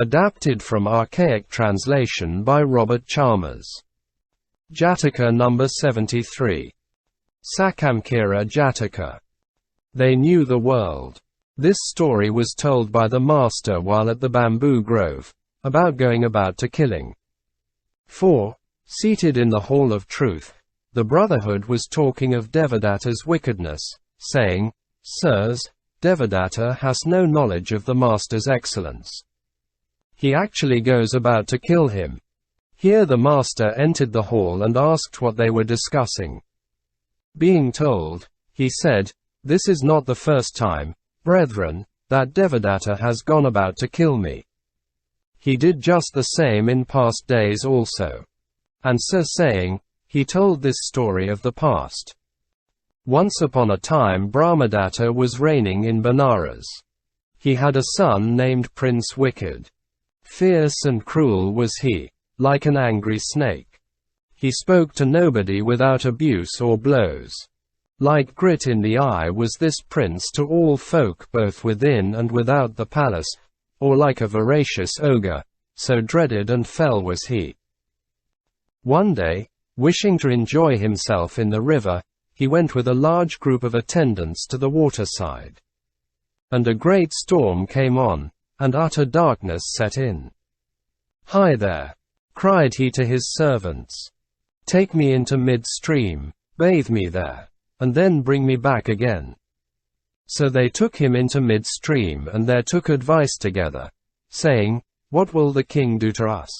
Adapted from archaic translation by Robert Chalmers. Jataka number 73. Sakamkira Jataka. They knew the world. This story was told by the master while at the bamboo grove, about going about to killing. 4. Seated in the hall of truth, the brotherhood was talking of Devadatta's wickedness, saying, Sirs, Devadatta has no knowledge of the master's excellence. He actually goes about to kill him. Here the master entered the hall and asked what they were discussing. Being told, he said, This is not the first time, brethren, that Devadatta has gone about to kill me. He did just the same in past days also. And so saying, he told this story of the past. Once upon a time Brahmadatta was reigning in Benares. He had a son named Prince Wicked. Fierce and cruel was he, like an angry snake. He spoke to nobody without abuse or blows. Like grit in the eye was this prince to all folk both within and without the palace, or like a voracious ogre, so dreaded and fell was he. One day, wishing to enjoy himself in the river, he went with a large group of attendants to the waterside. And a great storm came on, and utter darkness set in. Hi there! Cried he to his servants. Take me into mid-stream, bathe me there, and then bring me back again. So they took him into mid-stream and there took advice together, saying, What will the king do to us?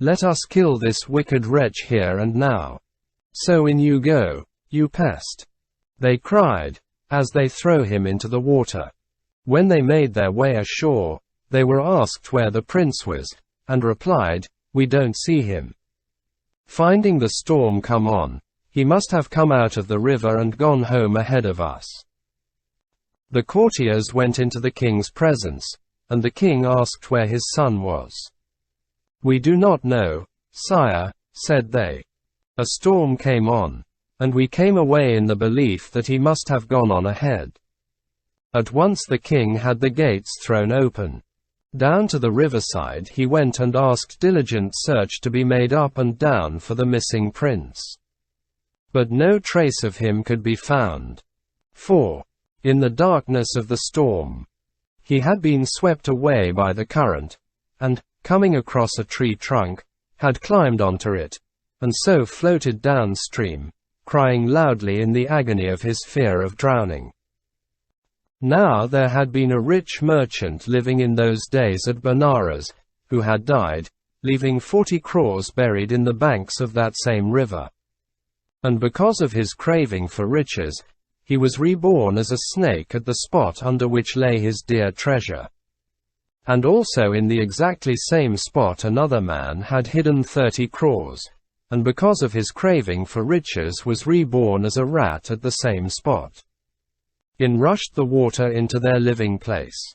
Let us kill this wicked wretch here and now. So in you go, you pest! They cried, as they throw him into the water. When they made their way ashore, they were asked where the prince was, and replied, We don't see him. Finding the storm come on, he must have come out of the river and gone home ahead of us. The courtiers went into the king's presence, and the king asked where his son was. We do not know, sire, said they. A storm came on, and we came away in the belief that he must have gone on ahead. At once the king had the gates thrown open. Down to the riverside he went and asked diligent search to be made up and down for the missing prince. But no trace of him could be found. 4. In the darkness of the storm, he had been swept away by the current, and, coming across a tree trunk, had climbed onto it, and so floated downstream, crying loudly in the agony of his fear of drowning. Now there had been a rich merchant living in those days at Benares, who had died, leaving 40 crores buried in the banks of that same river. And because of his craving for riches, he was reborn as a snake at the spot under which lay his dear treasure. And also in the exactly same spot another man had hidden 30 crores, and because of his craving for riches was reborn as a rat at the same spot. In rushed the water into their living place.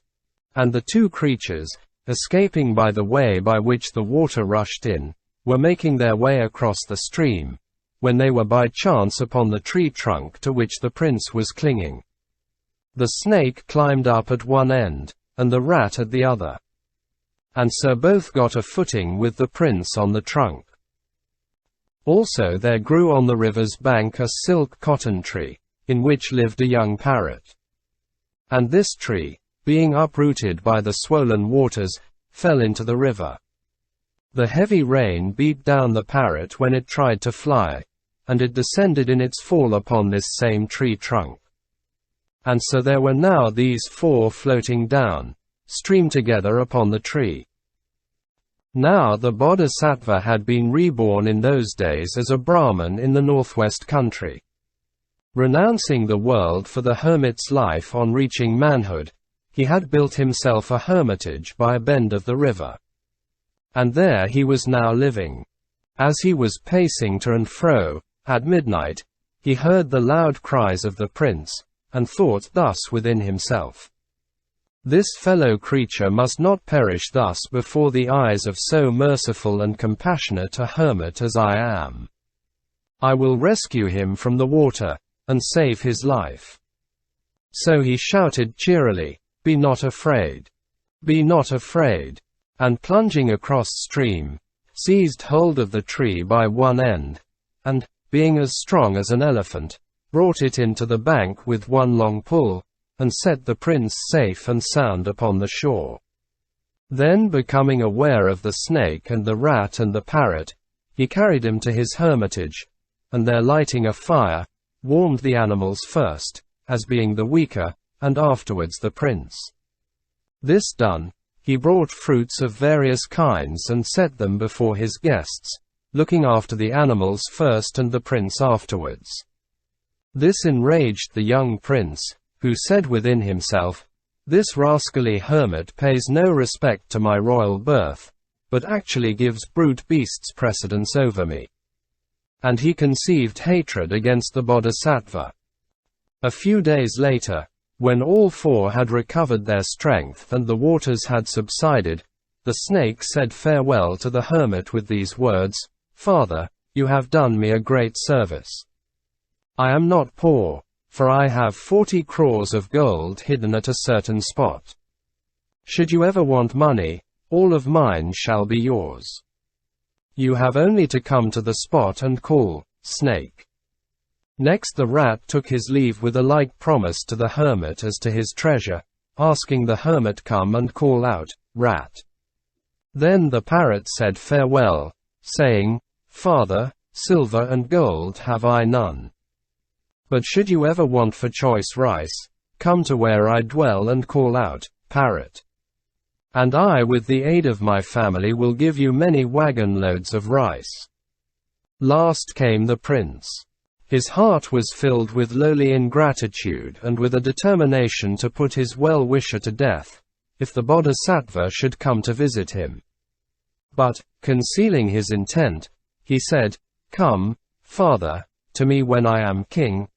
And the two creatures, escaping by the way by which the water rushed in, were making their way across the stream, when they were by chance upon the tree trunk to which the prince was clinging. The snake climbed up at one end, and the rat at the other. And so both got a footing with the prince on the trunk. Also there grew on the river's bank a silk cotton tree, in which lived a young parrot. And this tree, being uprooted by the swollen waters, fell into the river. The heavy rain beat down the parrot when it tried to fly, and it descended in its fall upon this same tree trunk. And so there were now these 4 floating down, stream together upon the tree. Now the bodhisattva had been reborn in those days as a Brahman in the northwest country. Renouncing the world for the hermit's life on reaching manhood, he had built himself a hermitage by a bend of the river. And there he was now living. As he was pacing to and fro, at midnight, he heard the loud cries of the prince, and thought thus within himself, This fellow creature must not perish thus before the eyes of so merciful and compassionate a hermit as I am. I will rescue him from the water, and save his life. So he shouted cheerily, Be not afraid. Be not afraid. and plunging across stream, seized hold of the tree by one end, and, being as strong as an elephant, brought it into the bank with one long pull, and set the prince safe and sound upon the shore. Then, becoming aware of the snake and the rat and the parrot, he carried him to his hermitage, and there lighting a fire, warmed the animals first, as being the weaker, and afterwards the prince. This done, he brought fruits of various kinds and set them before his guests, looking after the animals first and the prince afterwards. This enraged the young prince, who said within himself, "This rascally hermit pays no respect to my royal birth, but actually gives brute beasts precedence over me." And he conceived hatred against the bodhisattva. A few days later, when all four had recovered their strength and the waters had subsided, the snake said farewell to the hermit with these words, "Father, you have done me a great service. I am not poor, for I have 40 crores of gold hidden at a certain spot. Should you ever want money, all of mine shall be yours. You have only to come to the spot and call, snake." Next the rat took his leave with a like promise to the hermit as to his treasure, asking the hermit come and call out, "Rat." Then the parrot said farewell, saying, "Father, silver and gold have I none. But should you ever want for choice rice, come to where I dwell and call out, parrot. And I with the aid of my family will give you many wagon loads of rice." Last came the prince. His heart was filled with lowly ingratitude and with a determination to put his well-wisher to death, if the bodhisattva should come to visit him. But, concealing his intent, he said, "Come, father, to me when I am king,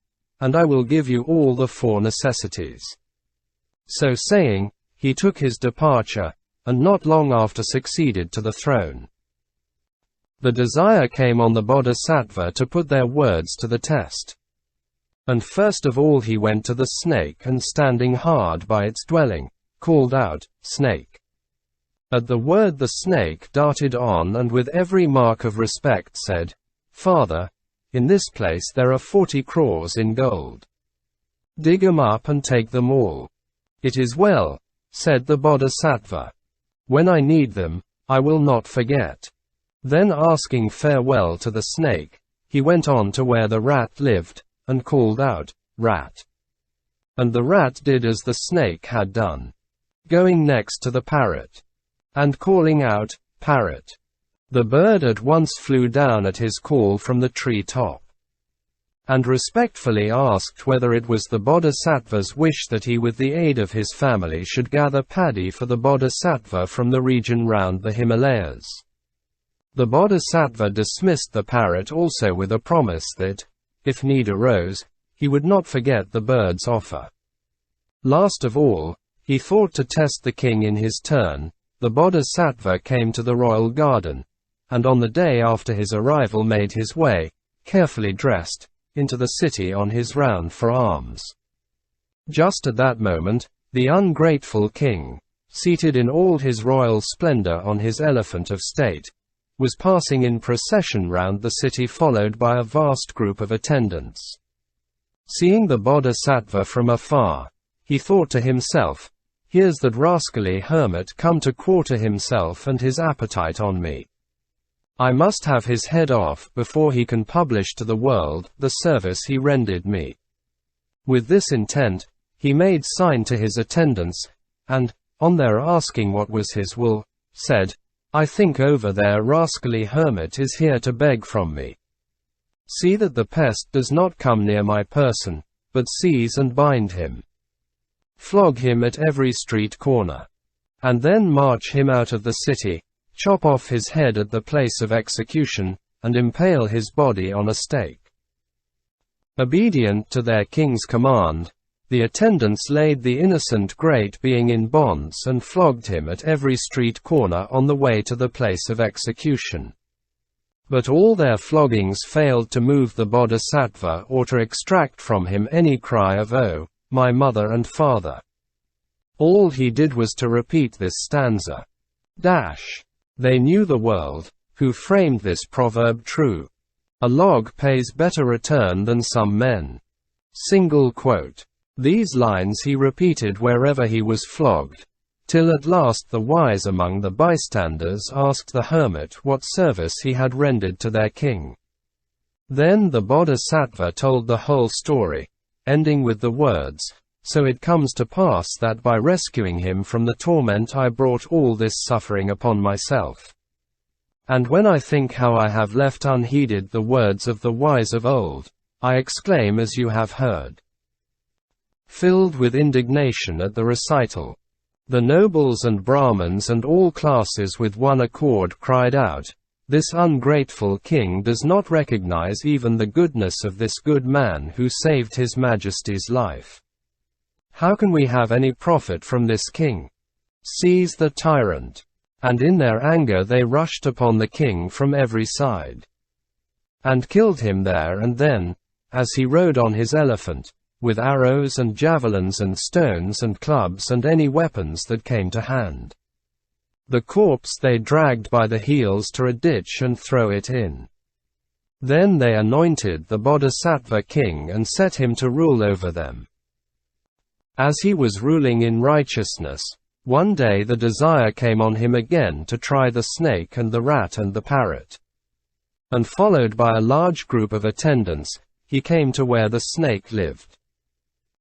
and I will give you all the 4 necessities." So saying, he took his departure, and not long after succeeded to the throne. The desire came on the bodhisattva to put their words to the test. And first of all he went to the snake and standing hard by its dwelling, called out, "Snake." At the word the snake darted on and with every mark of respect said, "Father, in this place there are 40 crores in gold. Dig 'em up and take them all." "It is well," said the bodhisattva. "When I need them, I will not forget." Then asking farewell to the snake, he went on to where the rat lived, and called out, "Rat." And the rat did as the snake had done, going next to the parrot, and calling out, "Parrot." The bird at once flew down at his call from the tree top, and respectfully asked whether it was the bodhisattva's wish that he with the aid of his family should gather paddy for the bodhisattva from the region round the Himalayas. The bodhisattva dismissed the parrot also with a promise that, if need arose, he would not forget the bird's offer. Last of all, he thought to test the king in his turn. The bodhisattva came to the royal garden, and on the day after his arrival made his way, carefully dressed, into the city on his round for alms. Just at that moment, the ungrateful king, seated in all his royal splendor on his elephant of state, was passing in procession round the city followed by a vast group of attendants. Seeing the bodhisattva from afar, he thought to himself, "Here's that rascally hermit come to quarter himself and his appetite on me. I must have his head off before he can publish to the world the service he rendered me." With this intent, he made sign to his attendants, and, on their asking what was his will, said, "I think over there rascally hermit is here to beg from me. See that the pest does not come near my person, but seize and bind him. Flog him at every street corner. And then march him out of the city, chop off his head at the place of execution, and impale his body on a stake." Obedient to their king's command, the attendants laid the innocent great being in bonds and flogged him at every street corner on the way to the place of execution. But all their floggings failed to move the bodhisattva or to extract from him any cry of "Oh, my mother and father." All he did was to repeat this stanza, They knew the world, who framed this proverb true. A log pays better return than some men. Single quote. These lines he repeated wherever he was flogged, till at last the wise among the bystanders asked the hermit what service he had rendered to their king. Then the bodhisattva told the whole story, ending with the words, "So it comes to pass that by rescuing him from the torment I brought all this suffering upon myself. And when I think how I have left unheeded the words of the wise of old, I exclaim as you have heard." Filled with indignation at the recital, the nobles and Brahmins and all classes with one accord cried out, "This ungrateful king does not recognize even the goodness of this good man who saved his majesty's life. How can we have any profit from this king? Seize the tyrant!" And in their anger they rushed upon the king from every side, and killed him there and then, as he rode on his elephant, with arrows and javelins and stones and clubs and any weapons that came to hand. The corpse they dragged by the heels to a ditch and threw it in. Then they anointed the bodhisattva king and set him to rule over them. As he was ruling in righteousness, one day the desire came on him again to try the snake and the rat and the parrot. And followed by a large group of attendants, he came to where the snake lived.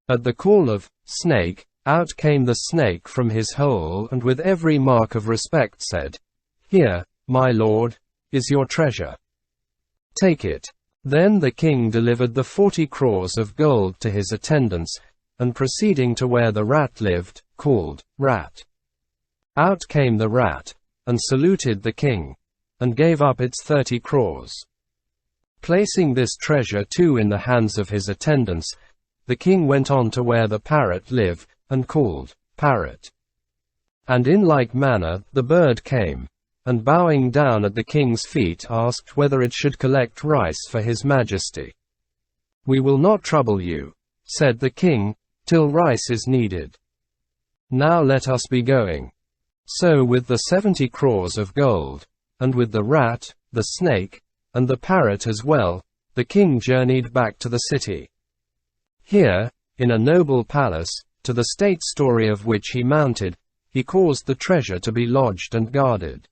At the call of "Snake," out came the snake from his hole and with every mark of respect said, "Here, my lord, is your treasure. Take it." Then the king delivered the 40 crores of gold to his attendants, and proceeding to where the rat lived, called, "Rat." Out came the rat, and saluted the king, and gave up its 30 crores. Placing this treasure too in the hands of his attendants, the king went on to where the parrot lived, and called, "Parrot." And in like manner, the bird came, and bowing down at the king's feet asked whether it should collect rice for his majesty. "We will not trouble you," said the king, "till rice is needed. Now let us be going." So with the 70 crores of gold, and with the rat, the snake, and the parrot as well, the king journeyed back to the city. Here, in a noble palace, to the state story of which he mounted, he caused the treasure to be lodged and guarded.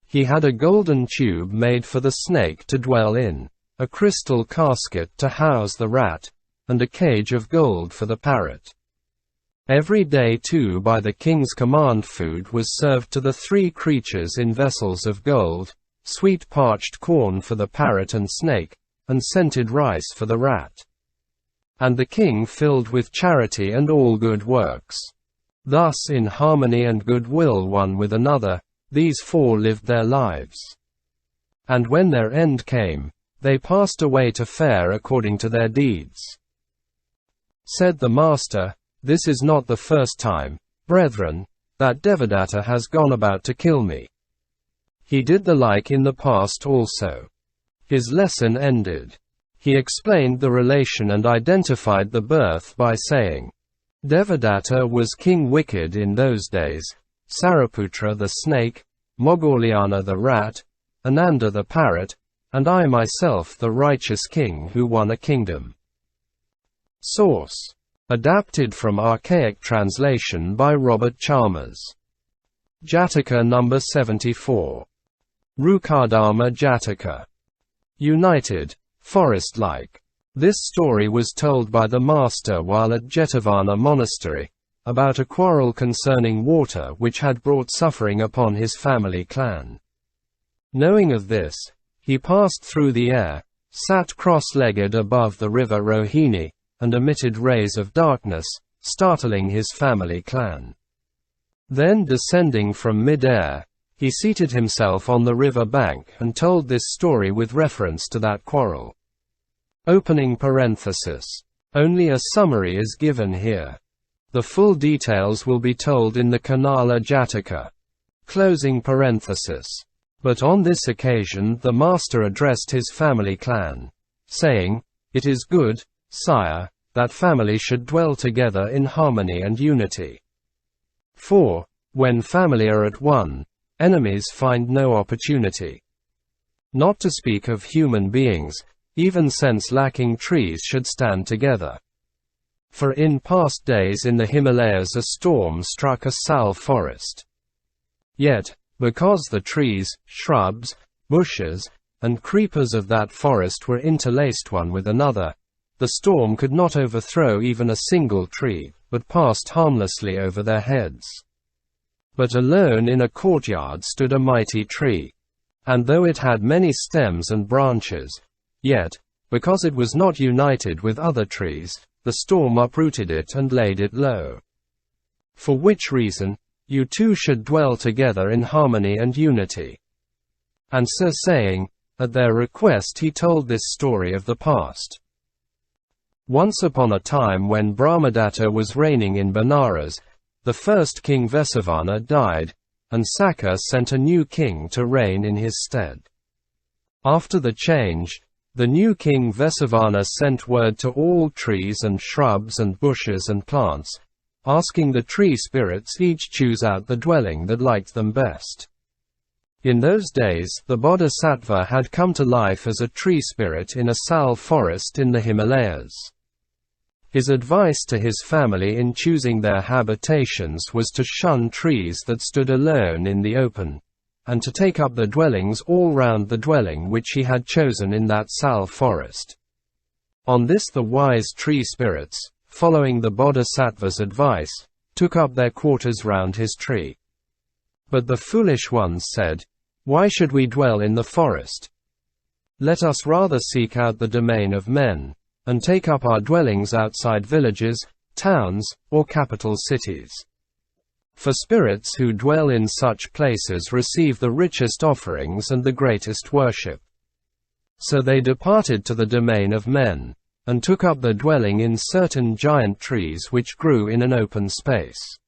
He had a golden tube made for the snake to dwell in, a crystal casket to house the rat, and a cage of gold for the parrot. Every day too by the king's command food was served to the 3 creatures in vessels of gold, sweet parched corn for the parrot and snake, and scented rice for the rat. And the king filled with charity and all good works. Thus in harmony and goodwill one with another, these 4 lived their lives. And when their end came, they passed away to fare according to their deeds. Said the master, "This is not the first time, brethren, that Devadatta has gone about to kill me. He did the like in the past also." His lesson ended. He explained the relation and identified the birth by saying, "Devadatta was king wicked in those days, Sariputra the snake, Moggallana the rat, Ananda the parrot, and I myself the righteous king who won a kingdom." Source: adapted from archaic translation by Robert Chalmers. Jataka number 74. Rukadharma Jataka. United, forest-like. This story was told by the master while at Jetavana monastery, about a quarrel concerning water which had brought suffering upon his family clan. Knowing of this, he passed through the air, sat cross-legged above the river Rohini, and emitted rays of darkness, startling his family clan. Then descending from mid-air, he seated himself on the river bank and told this story with reference to that quarrel. Opening parenthesis. Only a summary is given here. The full details will be told in the Kanala Jataka. Closing parenthesis. But on this occasion the master addressed his family clan, saying, "It is good, sire, that family should dwell together in harmony and unity. For, when family are at one, enemies find no opportunity. Not to speak of human beings, even sense-lacking trees should stand together. For in past days in the Himalayas a storm struck a sal-forest. Yet, because the trees, shrubs, bushes, and creepers of that forest were interlaced one with another, the storm could not overthrow even a single tree, but passed harmlessly over their heads. But alone in a courtyard stood a mighty tree. And though it had many stems and branches, yet, because it was not united with other trees, the storm uprooted it and laid it low. For which reason, you two should dwell together in harmony and unity. And so saying, at their request he told this story of the past. Once upon a time when Brahmadatta was reigning in Benares, the first king Vessavana died, and Sakka sent a new king to reign in his stead. After the change, the new king Vessavana sent word to all trees and shrubs and bushes and plants, asking the tree spirits each choose out the dwelling that liked them best. In those days, the bodhisattva had come to life as a tree spirit in a sal-forest in the Himalayas. His advice to his family in choosing their habitations was to shun trees that stood alone in the open, and to take up the dwellings all round the dwelling which he had chosen in that sal-forest. On this the wise tree spirits, following the bodhisattva's advice, took up their quarters round his tree. But the foolish ones said, "Why should we dwell in the forest? Let us rather seek out the domain of men, and take up our dwellings outside villages, towns, or capital cities. For spirits who dwell in such places receive the richest offerings and the greatest worship." So they departed to the domain of men, and took up the dwelling in certain giant trees which grew in an open space.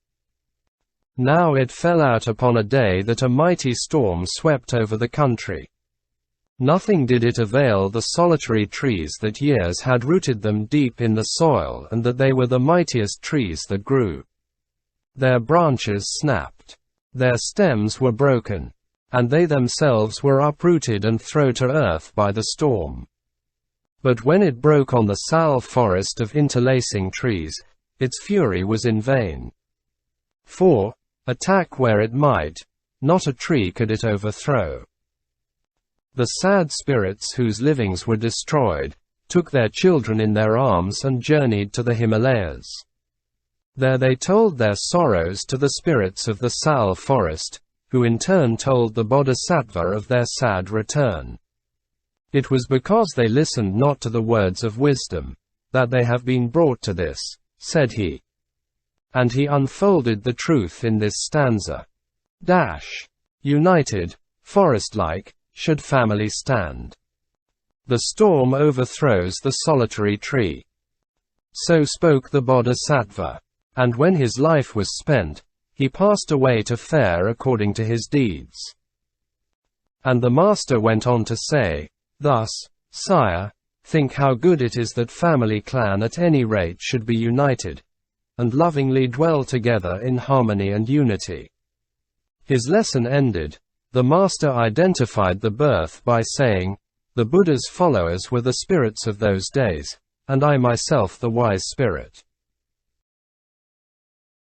Now it fell out upon a day that a mighty storm swept over the country. Nothing did it avail the solitary trees that years had rooted them deep in the soil and that they were the mightiest trees that grew. Their branches snapped. Their stems were broken. And they themselves were uprooted and thrown to earth by the storm. But when it broke on the sal-forest of interlacing trees, its fury was in vain. For, attack where it might, not a tree could it overthrow. The sad spirits whose livings were destroyed, took their children in their arms and journeyed to the Himalayas. There they told their sorrows to the spirits of the sal-forest, who in turn told the bodhisattva of their sad return. It was because they listened not to the words of wisdom, that they have been brought to this, said he. And he unfolded the truth in this stanza. United, forest-like, should family stand. The storm overthrows the solitary tree. So spoke the bodhisattva. And when his life was spent, he passed away to fare according to his deeds. And the master went on to say, "Thus, sire, think how good it is that family clan at any rate should be united, and lovingly dwell together in harmony and unity." His lesson ended, the master identified the birth by saying, "The Buddha's followers were the spirits of those days, and I myself the wise spirit."